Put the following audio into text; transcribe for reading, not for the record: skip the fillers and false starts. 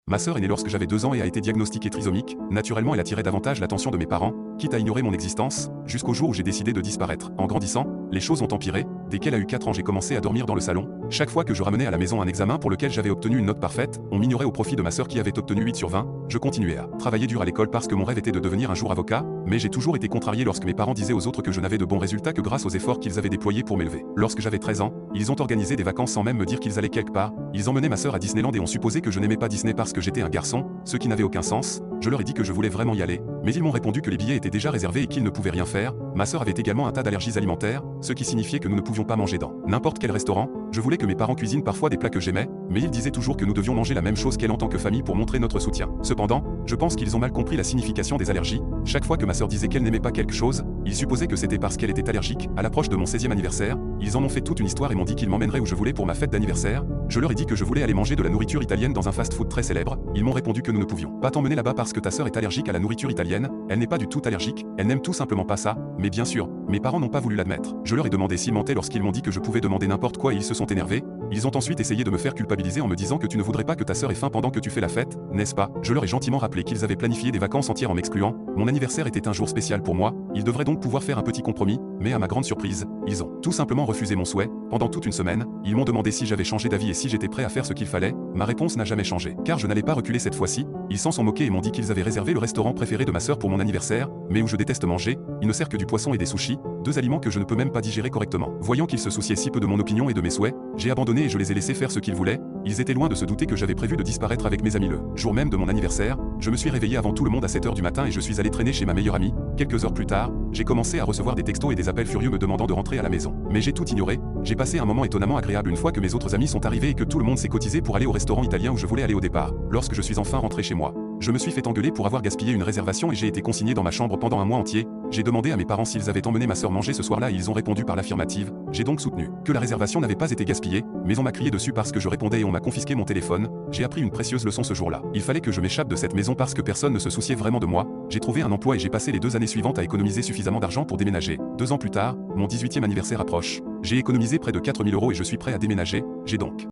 Ma sœur est née lorsque j'avais 2 ans et a été diagnostiquée trisomique. Naturellement, elle attirait davantage l'attention de mes parents, quitte à ignorer mon existence, jusqu'au jour où j'ai décidé de disparaître. En grandissant, les choses ont empiré. Dès qu'elle a eu 4 ans, j'ai commencé à dormir dans le salon. Chaque fois que je ramenais à la maison un examen pour lequel j'avais obtenu une note parfaite, on m'ignorait au profit de ma sœur qui avait obtenu 8 sur 20. Je continuais à travailler dur à l'école parce que mon rêve était de devenir un jour avocat, mais j'ai toujours été contrarié lorsque mes parents disaient aux autres que je n'avais de bons résultats que grâce aux efforts qu'ils avaient déployés pour m'élever. Lorsque j'avais 13 ans, ils ont organisé des vacances sans même me dire qu'ils allaient quelque part. Ils emmenaient ma sœur à Disneyland et ont supposé que je n'aimais pas Disney parce que j'étais un garçon, ce qui n'avait aucun sens. Je leur ai dit que je voulais vraiment y aller, mais ils m'ont répondu que les billets étaient déjà réservés et qu'ils ne pouvaient rien faire. Ma sœur avait également un tas d'allergies alimentaires, ce qui signifiait que nous ne pouvions pas manger dans n'importe quel restaurant. Je voulais que mes parents cuisinent parfois des plats que j'aimais, mais ils disaient toujours que nous devions manger la même chose qu'elle en tant que famille pour montrer notre soutien. Cependant, je pense qu'ils ont mal compris la signification des allergies. Chaque fois que ma sœur disait qu'elle n'aimait pas quelque chose, ils supposaient que c'était parce qu'elle était allergique. À l'approche de mon 16e anniversaire, ils en ont fait toute une histoire et m'ont dit qu'ils m'emmèneraient où je voulais pour ma fête d'anniversaire. Je leur ai dit que je voulais aller manger de la nourriture italienne dans un fast-food très célèbre. Ils m'ont répondu que nous ne pouvions pas t'emmener là-bas parce que ta sœur est allergique à la nourriture italienne. Elle n'est pas du tout allergique, elle n'aime tout simplement pas ça. Mais bien sûr, mes parents n'ont pas voulu l'admettre. Je leur ai demandé s'ils mentaient lorsqu'ils m'ont dit que je pouvais demander n'importe quoi et ils se sont énervés. Ils ont ensuite essayé de me faire culpabiliser en me disant que tu ne voudrais pas que ta sœur ait faim pendant que tu fais la fête, n'est-ce pas? Je leur ai gentiment rappelé qu'ils avaient planifié des vacances entières en m'excluant. Mon anniversaire était un jour spécial pour moi, ils devraient donc pouvoir faire un petit compromis, mais à ma grande surprise, ils ont tout simplement refusé mon souhait. Pendant toute une semaine, ils m'ont demandé si j'avais changé d'avis et si j'étais prêt à faire ce qu'il fallait. Ma réponse n'a jamais changé, car je n'allais pas reculer cette fois-ci. Ils s'en sont moqués et m'ont dit qu'ils avaient réservé le restaurant préféré de ma sœur pour mon anniversaire, mais où je déteste manger. Il ne sert que du poisson et des sushis, 2 aliments que je ne peux même pas digérer correctement. Voyant qu'ils se souciaient si peu de mon opinion et de mes souhaits, j'ai abandonné et je les ai laissés faire ce qu'ils voulaient. Ils étaient loin de se douter que j'avais prévu de disparaître avec mes amis le jour même de mon anniversaire. Je me suis réveillé avant tout le monde à 7 h du matin et je suis allé traîner chez ma meilleure amie. Quelques heures plus tard, j'ai commencé à recevoir des textos et des appels furieux me demandant de rentrer à la maison. Mais j'ai tout ignoré. J'ai passé un moment étonnamment agréable une fois que mes autres amis sont arrivés et que tout le monde s'est cotisé pour aller au restaurant italien où je voulais aller au départ. Lorsque je suis enfin rentré chez moi, je me suis fait engueuler pour avoir gaspillé une réservation et j'ai été consigné dans ma chambre pendant un mois entier. J'ai demandé à mes parents s'ils avaient emmené ma sœur manger ce soir-là et ils ont répondu par l'affirmative. J'ai donc soutenu que la réservation n'avait pas été gaspillée, mais on m'a crié dessus parce que je répondais et on m'a confisqué mon téléphone. J'ai appris une précieuse leçon ce jour-là. Il fallait que je m'échappe de cette maison parce que personne ne se souciait vraiment de moi. J'ai trouvé un emploi et j'ai passé les 2 années suivantes à économiser suffisamment d'argent pour déménager. 2 ans plus tard, mon 18e anniversaire approche. J'ai économisé près de 4 000 € et je suis prêt à déménager. J'ai donc